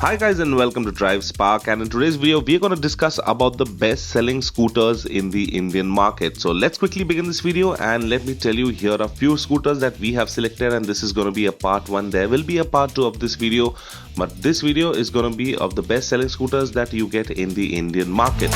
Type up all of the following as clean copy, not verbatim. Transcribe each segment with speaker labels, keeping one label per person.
Speaker 1: Hi guys and welcome to Drive Spark, and in today's video we are going to discuss about the best selling scooters in the Indian market. So let's quickly begin this video and let me tell you, here are few scooters that we have selected, and this is going to be a part 1. There will be a part 2 of this video, but this video is going to be of the best selling scooters that you get in the Indian market.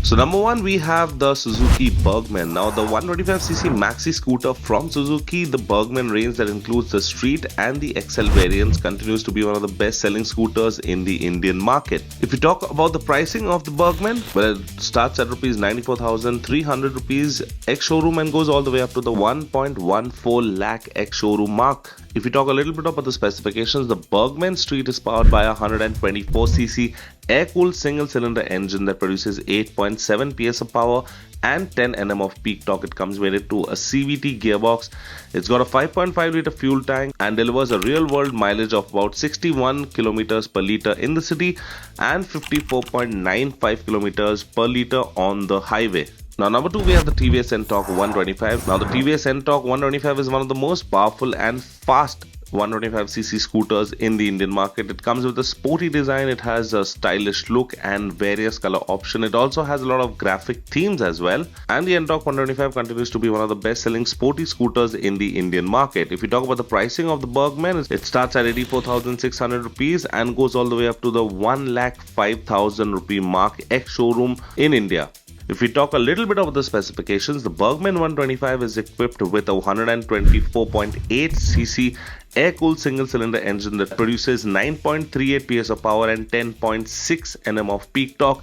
Speaker 1: So number 1, we have the Suzuki Burgman. Now the 125cc maxi scooter from Suzuki, the Burgman range that includes the Street and the XL variants, continues to be one of the best selling scooters in the Indian market. If you talk about the pricing of the Burgman, well, it starts at rupees 94,300 rupees ex-showroom and goes all the way up to the 1.14 lakh ex-showroom mark. If you talk a little bit about the specifications, the Burgman Street is powered by a 124cc air-cooled single-cylinder engine that produces 8.7 PS of power and 10 Nm of peak torque. It comes mated to a CVT gearbox. It's got a 5.5 litre fuel tank and delivers a real-world mileage of about 61 kilometers per litre in the city and 54.95 kilometers per litre on the highway. Now number 2, we have the TVS NTorq 125. Now the TVS NTorq 125 is one of the most powerful and fast 125cc scooters in the Indian market. It comes with a sporty design, it has a stylish look and various color options. It also has a lot of graphic themes as well. And the NTorq 125 continues to be one of the best selling sporty scooters in the Indian market. If you talk about the pricing of the Burgman, it starts at 84,600 rupees and goes all the way up to the 1,05,000 rupee mark ex-showroom in India. If we talk a little bit about the specifications, the Burgman 125 is equipped with a 124.8cc air-cooled single-cylinder engine that produces 9.38 PS of power and 10.6 Nm of peak torque.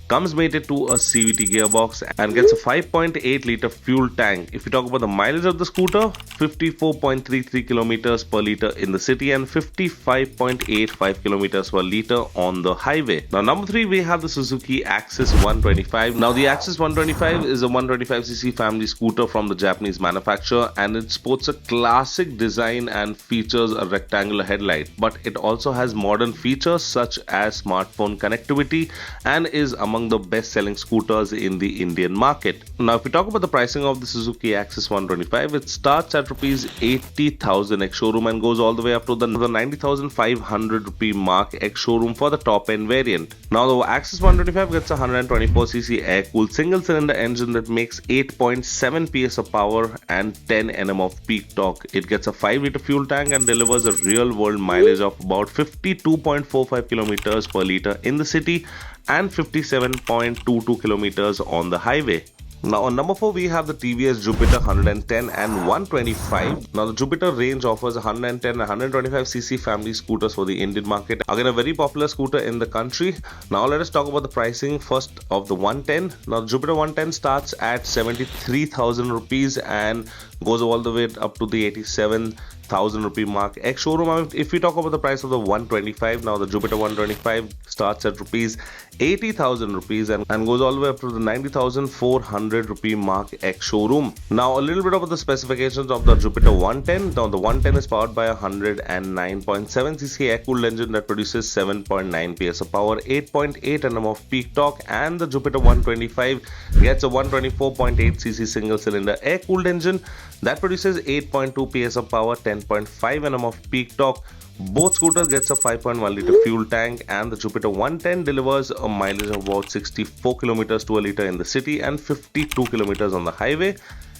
Speaker 1: Comes mated to a CVT gearbox and gets a 5.8 litre fuel tank. If you talk about the mileage of the scooter, 54.33 kilometers per litre in the city and 55.85 kilometers per litre on the highway. Now number 3, we have the Suzuki Axis 125. Now the Axis 125 is a 125cc family scooter from the Japanese manufacturer, and it sports a classic design and features a rectangular headlight, but it also has modern features such as smartphone connectivity and is among the best selling scooters in the Indian market. Now if we talk about the pricing of the Suzuki Axis 125, it starts at rupees 80,000 ex-showroom and goes all the way up to the 90,500 rupee mark ex-showroom for the top end variant. Now the Axis 125 gets a 124cc air-cooled single-cylinder engine that makes 8.7 PS of power and 10 Nm of peak torque. It gets a 5 litre fuel tank and delivers a real-world mileage of about 52.45 kilometers per litre in the city and 57.22 kilometers on the highway. Now on number 4, we have the TVS Jupiter 110 and 125. Now the Jupiter range offers 110 and 125cc family scooters for the Indian market. Again, a very popular scooter in the country. Now let us talk about the pricing first of the 110. Now the Jupiter 110 starts at 73,000 rupees and goes all the way up to the 87,000 rupee mark ex-showroom. If we talk about the price of the 125, now the Jupiter 125 starts at rupees 80,000 rupees and goes all the way up to the 90,400 rupee mark ex-showroom. Now a little bit about the specifications of the Jupiter 110. Now the 110 is powered by a 109.7cc air-cooled engine that produces 7.9 PS of power, 8.8 Nm of peak torque, and the Jupiter 125 gets a 124.8cc single-cylinder air-cooled engine that produces 8.2 PS of power, 10.5 Nm of peak torque. Both scooters gets a 5.1 litre fuel tank, and the Jupiter 110 delivers a mileage of about 64 kilometers to a litre in the city and 52 kilometers on the highway.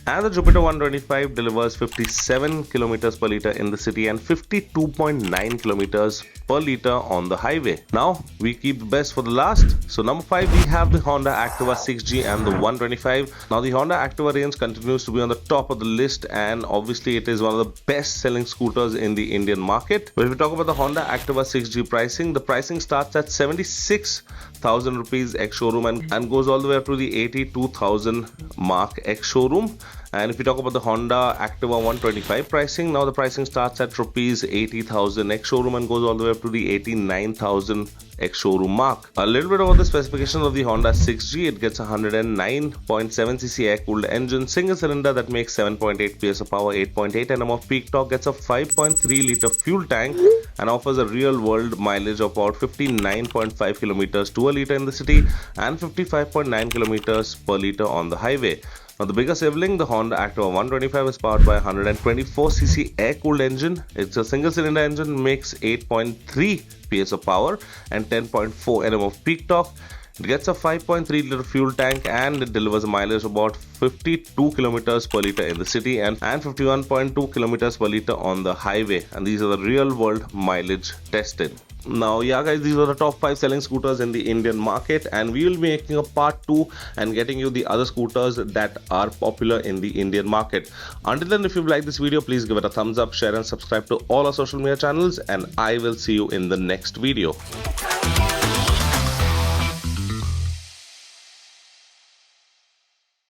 Speaker 1: And the Jupiter 125 delivers 57 kilometers per litre in the city and 52.9 kilometers per litre on the highway. Now we keep the best for the last. So number 5, we have the Honda Activa 6G and the 125. Now the Honda Activa range continues to be on the top of the list, and obviously it is one of the best selling scooters in the Indian market. But if we talk about the Honda Activa 6G pricing, the pricing starts at 76,000 rupees ex-showroom and goes all the way up to the 82,000 mark ex-showroom. And if we talk about the Honda Activa 125 pricing, now the pricing starts at rupees 80,000 ex-showroom and goes all the way up to the 89,000 ex-showroom mark. A little bit about the specifications of the Honda 6G. It gets a 109.7cc air-cooled engine, single cylinder that makes 7.8 PS of power, 8.8 Nm of peak torque, gets a 5.3 litre fuel tank and offers a real-world mileage of about 59.5 kilometers to a litre in the city and 55.9 kilometers per litre on the highway. Now, the bigger sibling, the Honda Activa 125, is powered by a 124cc air-cooled engine. It's a single-cylinder engine, makes 8.3 PS of power and 10.4 Nm of peak torque. It gets a 5.3-liter fuel tank and it delivers a mileage of about 52 kilometers per liter in the city and 51.2 kilometers per liter on the highway. And these are the real-world mileage tested. Now, yeah guys, these are the top 5 selling scooters in the Indian market, and we will be making a part 2 and getting you the other scooters that are popular in the Indian market. Until then, if you've liked this video, please give it a thumbs up, share and subscribe to all our social media channels, and I will see you in the next video.